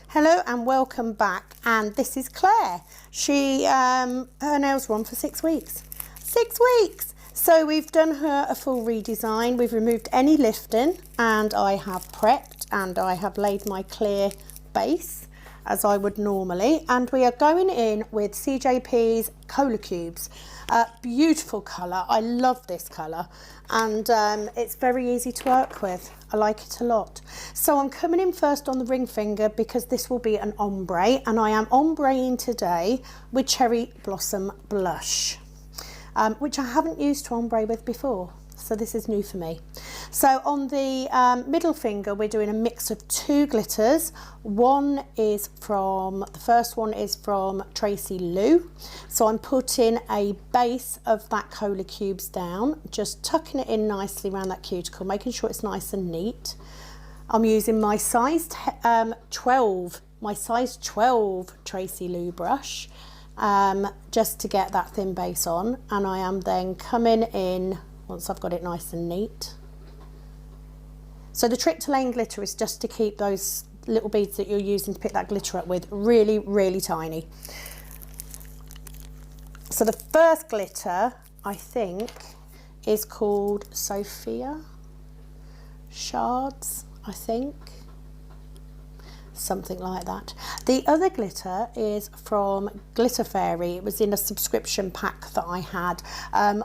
Hello and welcome back, and this is Claire. Her nails were on for 6 weeks. 6 weeks! So we've done her a full redesign. We've removed any lifting, and I have prepped and I have laid my clear base as I would normally, and we are going in with CJP's Cola Cubes. Beautiful colour. I love this colour, and it's very easy to work with. I like it a lot. So I'm coming in first on the ring finger because this will be an ombre, and I am ombreing today with Cherry Blossom Blush, which I haven't used to ombre with before. So this is new for me. So on the middle finger, we're doing a mix of 2 glitters. The first one is from Tracy Lou. So I'm putting a base of that Cola Cubes down, just tucking it in nicely around that cuticle, making sure it's nice and neat. I'm using my size 12 Tracy Lou brush, just to get that thin base on. And I am then coming in once I've got it nice and neat. So the trick to laying glitter is just to keep those little beads that you're using to pick that glitter up with really, really tiny. So the first glitter, I think, is called Sophia Shards, I think. Something like that. The other glitter is from Glitter Fairy. It was in a subscription pack that I had. I'm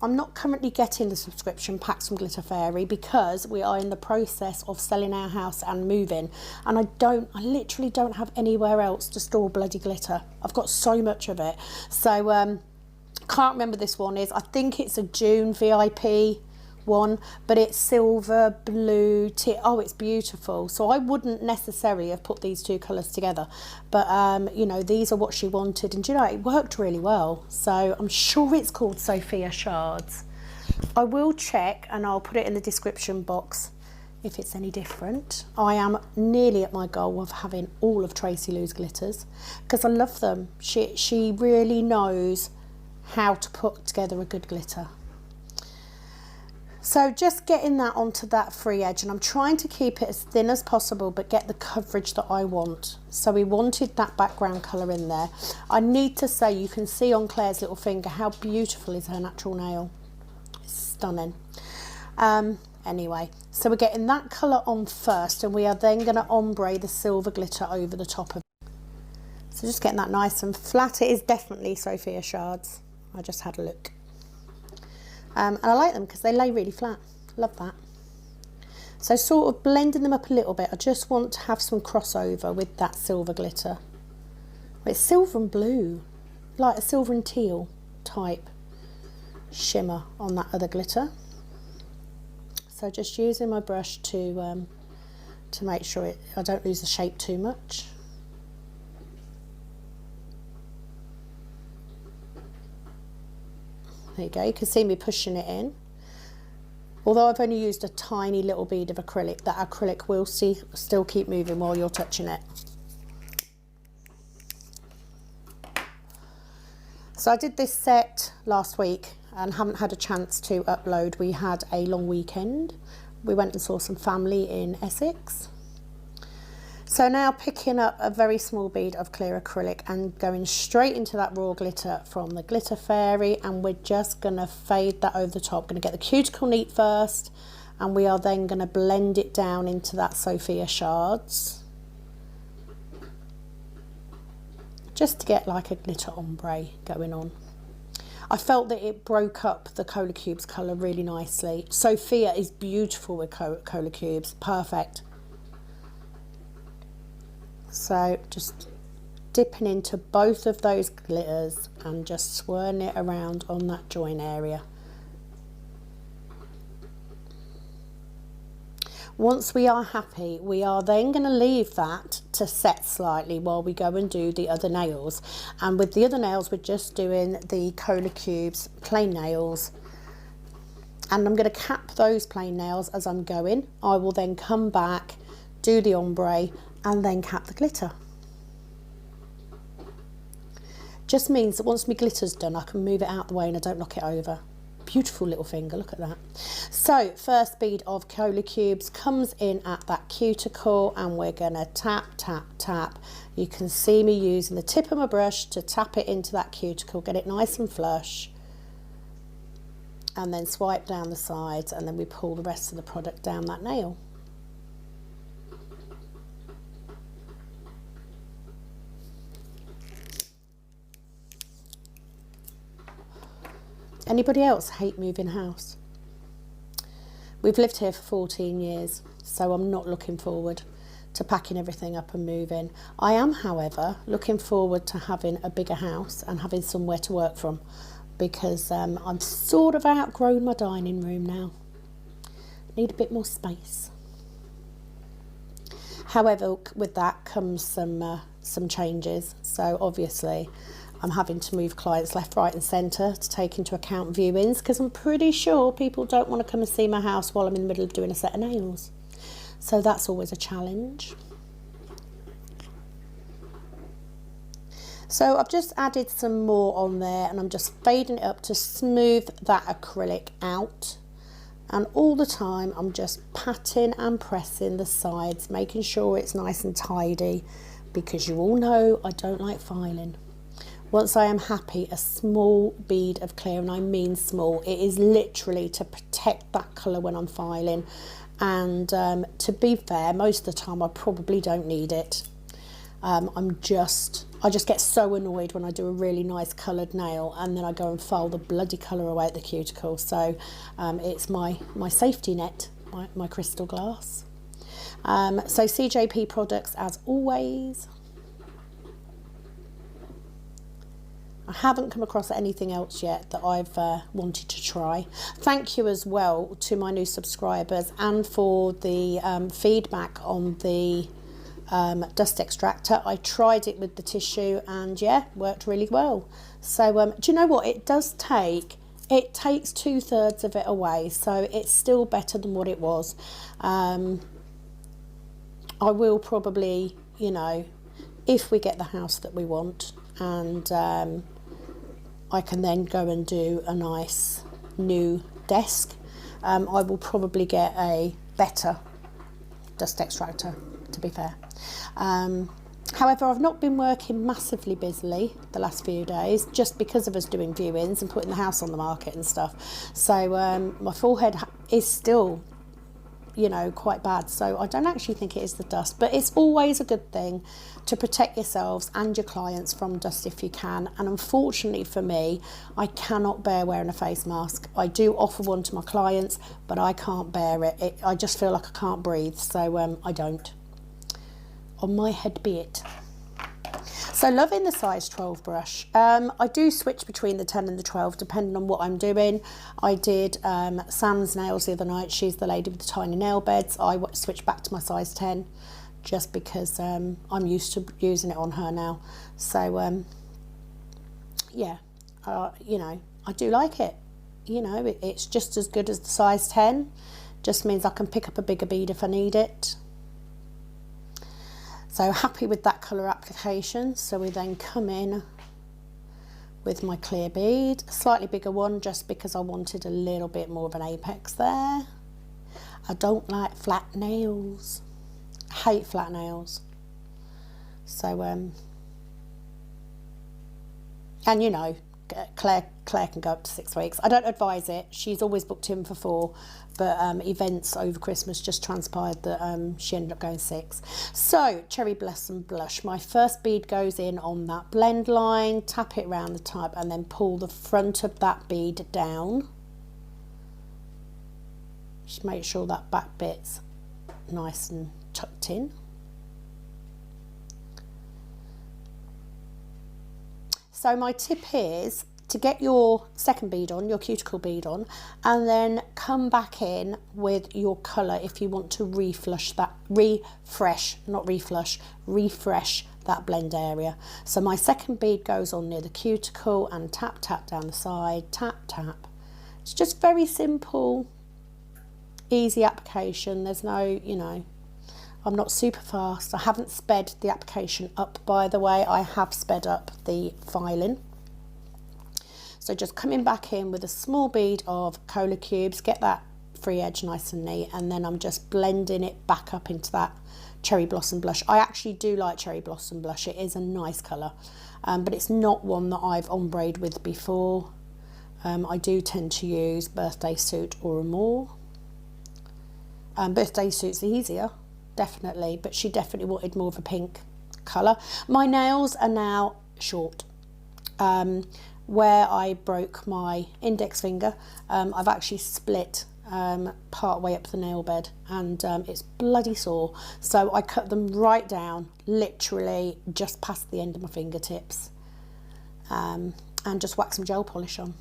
not currently getting the subscription packs from Glitter Fairy because we are in the process of selling our house and moving, and I literally don't have anywhere else to store bloody glitter. I've got so much of it. So can't remember this one is. I think it's a June VIP one, but it's silver, blue, oh, it's beautiful. So I wouldn't necessarily have put these 2 colours together, but you know, these are what she wanted, and you know, it worked really well. So I'm sure it's called Sophia Shards. I will check and I'll put it in the description box if it's any different. I am nearly at my goal of having all of Tracy Lou's glitters because I love them. She really knows how to put together a good glitter. So just getting that onto that free edge, and I'm trying to keep it as thin as possible but get the coverage that I want. So we wanted that background colour in there. I need to say, you can see on Claire's little finger how beautiful is her natural nail. It's stunning. Anyway, so we're getting that colour on first, and we are then going to ombre the silver glitter over the top of it. So just getting that nice and flat. It is definitely Sophia Shards. I just had a look. And I like them because they lay really flat. Love that. So sort of blending them up a little bit. I just want to have some crossover with that silver glitter. It's silver and blue, like a silver and teal type shimmer on that other glitter. So just using my brush to make sure I don't lose the shape too much. There you go, you can see me pushing it in. Although I've only used a tiny little bead of acrylic, that acrylic will still keep moving while you're touching it. So I did this set last week and haven't had a chance to upload. We had a long weekend. We went and saw some family in Essex. So now picking up a very small bead of clear acrylic and going straight into that raw glitter from the Glitter Fairy, and we're just going to fade that over the top. Going to get the cuticle neat first, and we are then going to blend it down into that Sophia Shards, just to get like a glitter ombre going on. I felt that it broke up the Cola Cubes colour really nicely. Sophia is beautiful with Cola Cubes, perfect. So just dipping into both of those glitters and just swirling it around on that join area. Once we are happy, we are then going to leave that to set slightly while we go and do the other nails. And with the other nails, we're just doing the Cola Cubes plain nails. And I'm going to cap those plain nails as I'm going. I will then come back, do the ombre, and then cap the glitter. Just means that once my glitter's done, I can move it out the way and I don't knock it over. Beautiful little finger, look at that. So first bead of Cola Cubes comes in at that cuticle, and we're gonna tap, tap, tap. You can see me using the tip of my brush to tap it into that cuticle, get it nice and flush, and then swipe down the sides, and then we pull the rest of the product down that nail. Anybody else hate moving house? We've lived here for 14 years, so I'm not looking forward to packing everything up and moving. I am, however, looking forward to having a bigger house and having somewhere to work from, because I've sort of outgrown my dining room now. Need a bit more space. However, with that comes some changes. So obviously I'm having to move clients left, right and centre to take into account viewings, because I'm pretty sure people don't want to come and see my house while I'm in the middle of doing a set of nails. So that's always a challenge. So I've just added some more on there, and I'm just fading it up to smooth that acrylic out. And all the time I'm just patting and pressing the sides, making sure it's nice and tidy, because you all know I don't like filing. Once I am happy, a small bead of clear, and I mean small, it is literally to protect that colour when I'm filing. And to be fair, most of the time I probably don't need it. I just get so annoyed when I do a really nice coloured nail and then I go and file the bloody colour away at the cuticle. So it's my safety net, my crystal glass. So CJP products as always. I haven't come across anything else yet that I've wanted to try. Thank you as well to my new subscribers and for the feedback on the dust extractor. I tried it with the tissue and yeah, worked really well. So do you know what, it takes 2/3 of it away, so it's still better than what it was. I will probably, you know, if we get the house that we want, and I can then go and do a nice new desk, I will probably get a better dust extractor, to be fair. However, I've not been working massively busily the last few days, just because of us doing viewings and putting the house on the market and stuff. So my forehead is still, you know, quite bad. So I don't actually think it is the dust, but it's always a good thing to protect yourselves and your clients from dust if you can. And unfortunately for me, I cannot bear wearing a face mask. I do offer one to my clients, but I can't bear it. I just feel like I can't breathe, so I don't. On my head be it. So loving the size 12 brush. I do switch between the 10 and the 12 depending on what I'm doing. I did Sam's nails the other night. She's the lady with the tiny nail beds. I switched back to my size 10 just because I'm used to using it on her now. So yeah, you know, I do like it. You know, it's just as good as the size 10. Just means I can pick up a bigger bead if I need it. So happy with that colour application. So we then come in with my clear bead, a slightly bigger one just because I wanted a little bit more of an apex there. I don't like flat nails. I hate flat nails. So and you know, Claire can go up to 6 weeks. I don't advise it. She's always booked in for 4, but events over Christmas just transpired that she ended up going 6. So Cherry Blossom Blush. My first bead goes in on that blend line, tap it around the top, and then pull the front of that bead down. Just make sure that back bit's nice and tucked in. So my tip is to get your second bead on, your cuticle bead on, and then come back in with your colour if you want to refresh that blend area. So my second bead goes on near the cuticle and tap, tap down the side, tap, tap. It's just very simple, easy application. There's no, you know, I'm not super fast. I haven't sped the application up, by the way. I have sped up the filing. So just coming back in with a small bead of Cola Cubes, get that free edge nice and neat, and then I'm just blending it back up into that Cherry Blossom blush. I actually do like Cherry Blossom blush. It is a nice colour, but it's not one that I've ombre'd with before. I do tend to use Birthday Suit or Amore. Birthday Suit's easier, definitely, but she definitely wanted more of a pink colour. My nails are now short. Where I broke my index finger, I've actually split part way up the nail bed, and it's bloody sore, so I cut them right down, literally just past the end of my fingertips, and just whack some gel polish on.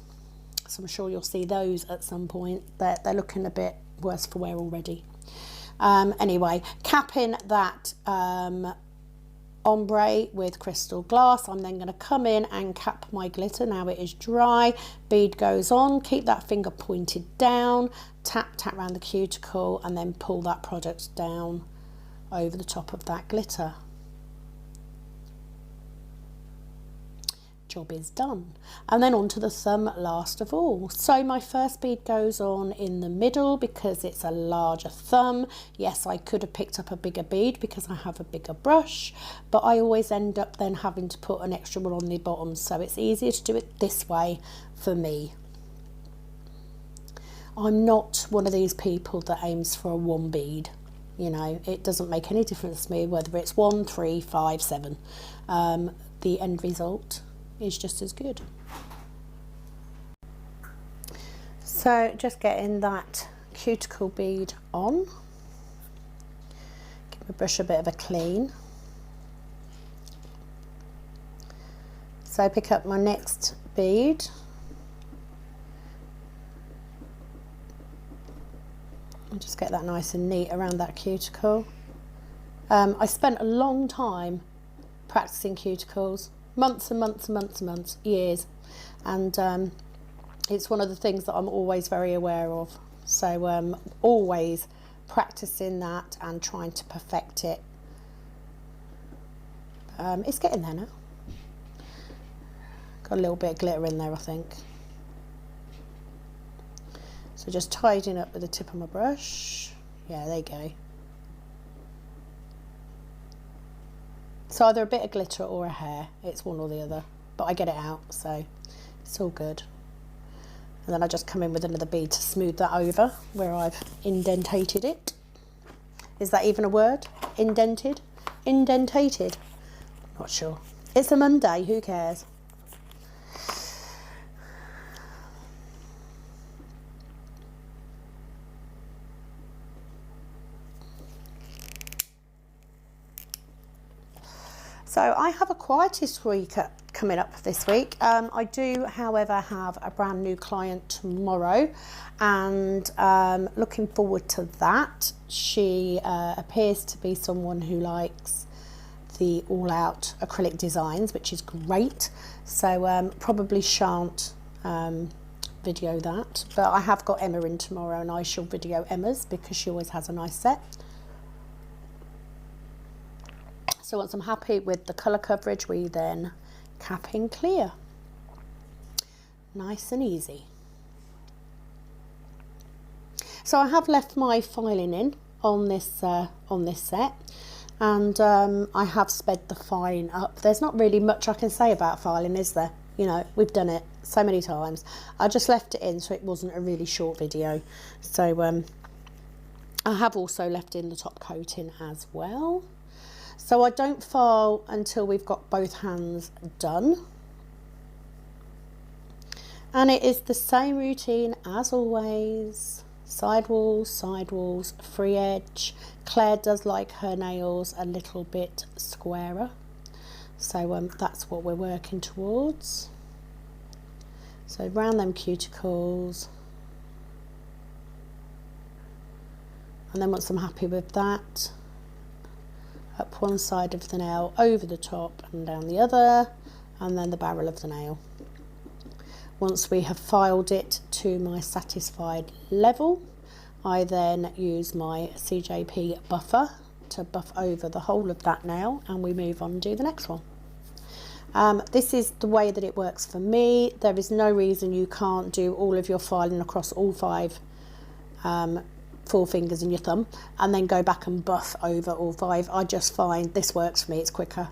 So I'm sure you'll see those at some point. They're looking a bit worse for wear already. Anyway, capping that ombre with Crystal Glass. I'm then going to come in and cap my glitter. Now it is dry, bead goes on, keep that finger pointed down, tap around the cuticle, and then pull that product down over the top of that glitter. Job is done. And then onto the thumb last of all. So my first bead goes on in the middle because it's a larger thumb. Yes, I could have picked up a bigger bead because I have a bigger brush, but I always end up then having to put an extra one on the bottom, so it's easier to do it this way for me. I'm not one of these people that aims for a one bead. You know, it doesn't make any difference to me whether it's 1, 3, 5, 7. The end result is just as good. So just getting that cuticle bead on, give my brush a bit of a clean. So pick up my next bead, and just get that nice and neat around that cuticle. I spent a long time practicing cuticles, months and months and months and months, years, and it's one of the things that I'm always very aware of, so always practicing that and trying to perfect it. It's getting there now. Got a little bit of glitter in there, I think. So just tidying up with the tip of my brush. Yeah, there you go. It's either a bit of glitter or a hair. It's one or the other, but I get it out, so it's all good. And then I just come in with another bead to smooth that over where I've indentated it. Is that even a word? Indented? Indentated? Not sure. It's a Monday, who cares? So I have a quietest week coming up this week. I do, however, have a brand new client tomorrow, and looking forward to that. She appears to be someone who likes the all-out acrylic designs, which is great. So probably shan't video that, but I have got Emma in tomorrow, and I shall video Emma's because she always has a nice set. So once I'm happy with the colour coverage, we then cap in clear. Nice and easy. So I have left my filing in on this set, and I have sped the filing up. There's not really much I can say about filing, is there? You know, we've done it so many times. I just left it in so it wasn't a really short video. So I have also left in the top coating as well. So I don't file until we've got both hands done. And it is the same routine as always. Side walls, free edge. Claire does like her nails a little bit squarer. So that's what we're working towards. So round them cuticles. And then once I'm happy with that, up one side of the nail, over the top and down the other, and then the barrel of the nail. Once we have filed it to my satisfied level, I then use my CJP buffer to buff over the whole of that nail, and we move on and do the next one. This is the way that it works for me. There is no reason you can't do all of your filing across all 5 forefingers and your thumb, and then go back and buff over all 5. I just find this works for me. It's quicker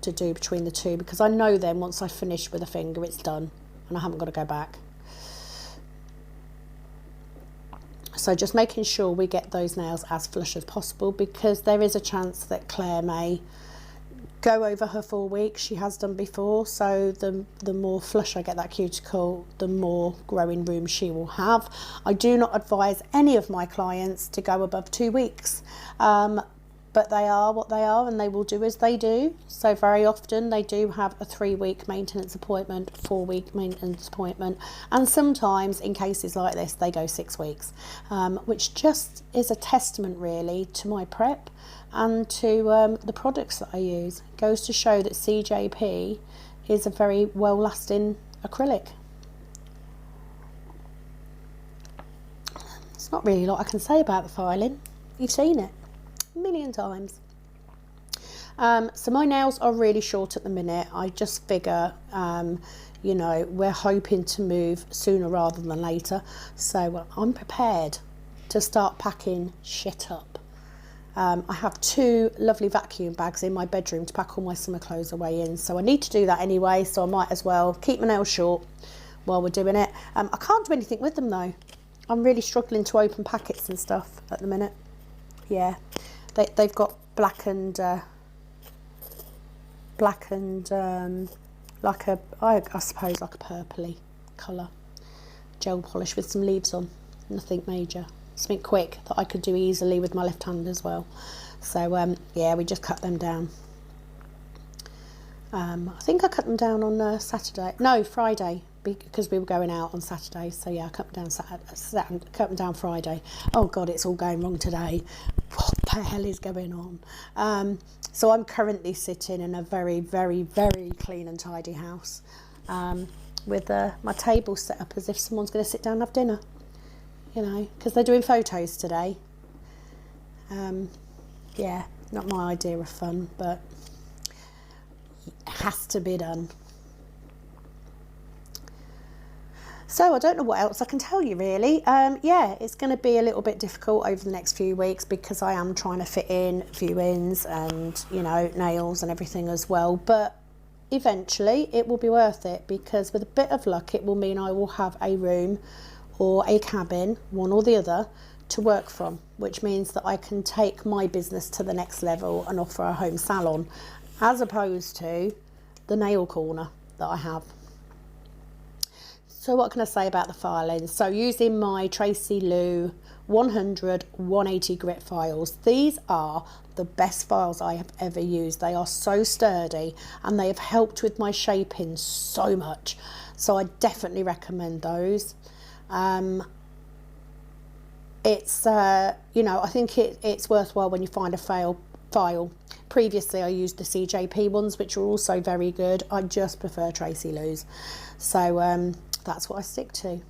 to do between the 2, because I know then once I finish with a finger it's done and I haven't got to go back. So just making sure we get those nails as flush as possible, because there is a chance that Claire may go over her 4 weeks. She has done before, so the more flush I get that cuticle, the more growing room she will have. I do not advise any of my clients to go above 2 weeks, but they are what they are, and they will do as they do. So very often they do have a 3-week maintenance appointment, 4-week maintenance appointment, and sometimes in cases like this they go 6 weeks, which just is a testament really to my prep and to the products that I use. It goes to show that CJP is a very well lasting acrylic. There's not really a lot I can say about the filing. You've seen it a million times. So my nails are really short at the minute. I just figure, you know, we're hoping to move sooner rather than later. So I'm prepared to start packing shit up. I have 2 lovely vacuum bags in my bedroom to pack all my summer clothes away in. So I need to do that anyway. So I might as well keep my nails short while we're doing it. I can't do anything with them though. I'm really struggling to open packets and stuff at the minute. Yeah. They've got black and like a, I suppose like a purpley colour gel polish with some leaves on. Nothing major, something quick that I could do easily with my left hand as well. So yeah, we just cut them down. I think I cut them down on Friday, because we were going out on Saturday. So yeah, I cut them down cut them down Friday. Oh God, it's all going wrong today. What the hell is going on? So I'm currently sitting in a very, very, very clean and tidy house, with my table set up as if someone's going to sit down and have dinner, you know, because they're doing photos today. Yeah, not my idea of fun, but it has to be done. So I don't know what else I can tell you really. Yeah, it's going to be a little bit difficult over the next few weeks, because I am trying to fit in view-ins and, you know, nails and everything as well. But eventually it will be worth it, because with a bit of luck it will mean I will have a room or a cabin, one or the other, to work from, which means that I can take my business to the next level and offer a home salon, as opposed to the nail corner that I have. So what can I say about the filing? So using my Tracy Lou 100 180 grit files, these are the best files I have ever used. They are so sturdy and they have helped with my shaping so much. So I definitely recommend those. It's you know, I think it's worthwhile when you find a file. Previously I used the CJP ones, which are also very good. I just prefer Tracy Lou's. So that's what I stick to.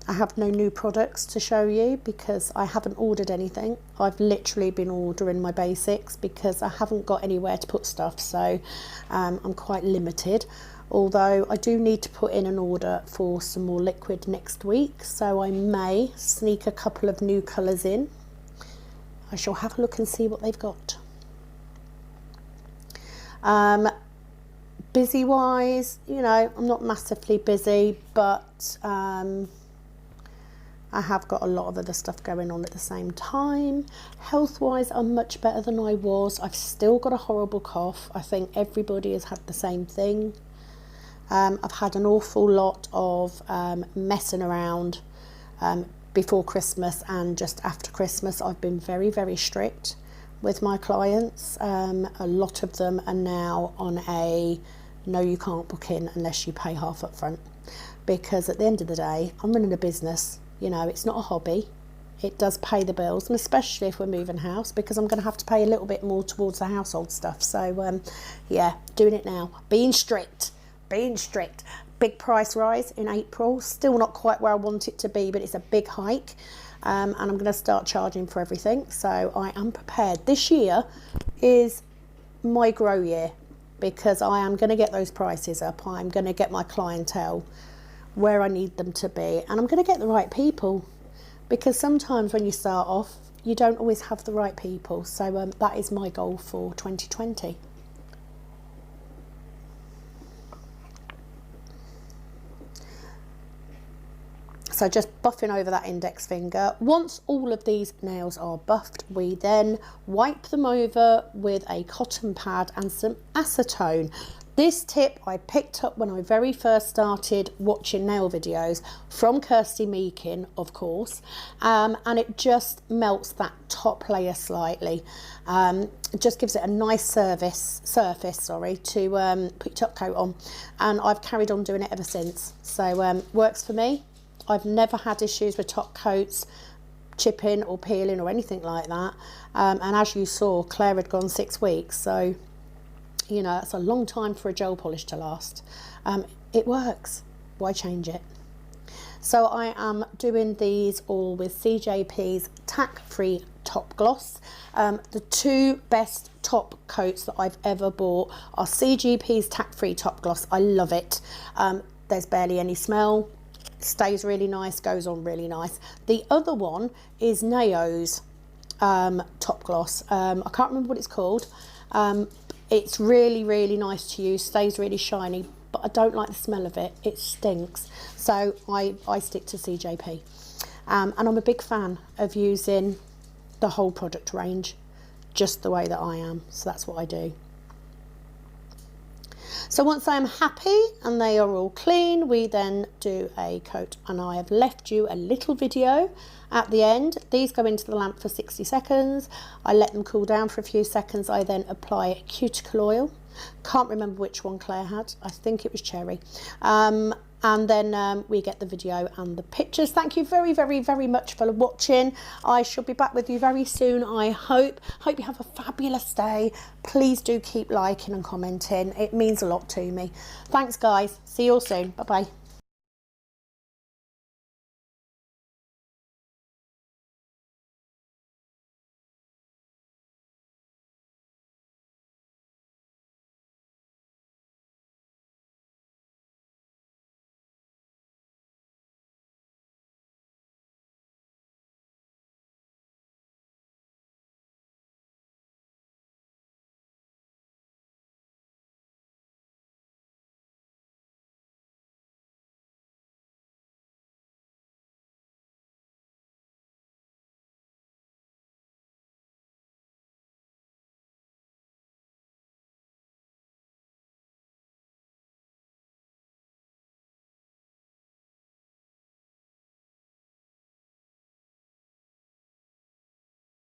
I have no new products to show you because I haven't ordered anything. I've literally been ordering my basics because I haven't got anywhere to put stuff, so I'm quite limited. Although I do need to put in an order for some more liquid next week, so I may sneak a couple of new colours in. I shall have a look and see what they've got. Busy wise, you know, I'm not massively busy, but I have got a lot of other stuff going on at the same time. Health wise, I'm much better than I was. I've still got a horrible cough. I think everybody has had the same thing. I've had an awful lot of messing around before Christmas and just after Christmas. I've been very, very strict with my clients. A lot of them are now on a no, you can't book in unless you pay half up front, because at the end of the day, I'm running a business. You know, it's not a hobby. It does pay the bills, and especially if we're moving house, because I'm going to have to pay a little bit more towards the household stuff. So yeah, doing it now, being strict. Big price rise in April, still not quite where I want it to be, but it's a big hike. and I'm going to start charging for everything, so I am prepared. This year is my grow year, because I am going to get those prices up. I'm going to get my clientele where I need them to be, and I'm going to get the right people, because sometimes when you start off you don't always have the right people. So that is my goal for 2020. So just buffing over that index finger. Once all of these nails are buffed, we then wipe them over with a cotton pad and some acetone. This tip I picked up when I very first started watching nail videos from Kirsty Meakin, of course, and it just melts that top layer slightly. It just gives it a nice surface to put your top coat on, and I've carried on doing it ever since. So works for me. I've never had issues with top coats chipping or peeling or anything like that, and as you saw, Claire had gone 6 weeks, so you know, that's a long time for a gel polish to last. It works, why change it? So I am doing these all with CJP's tack-free top gloss. The two best top coats that I've ever bought are CJP's tack-free top gloss. I love it. There's barely any smell, stays really nice, goes on really nice. The other one is Nao's top gloss. I can't remember what it's called. It's really, really nice to use, stays really shiny, but I don't like the smell of it. It stinks. So I stick to CJP. And I'm a big fan of using the whole product range just the way that I am. So that's what I do. So once I am happy and they are all clean, we then do a coat, and I have left you a little video at the end. These go into the lamp for 60 seconds. I let them cool down for a few seconds. I then apply cuticle oil. Can't remember which one Claire had. I think it was cherry. And then we get the video and the pictures. Thank you very, very, very much for watching. I shall be back with you very soon, I hope. Hope you have a fabulous day. Please do keep liking and commenting. It means a lot to me. Thanks, guys. See you all soon. Bye-bye.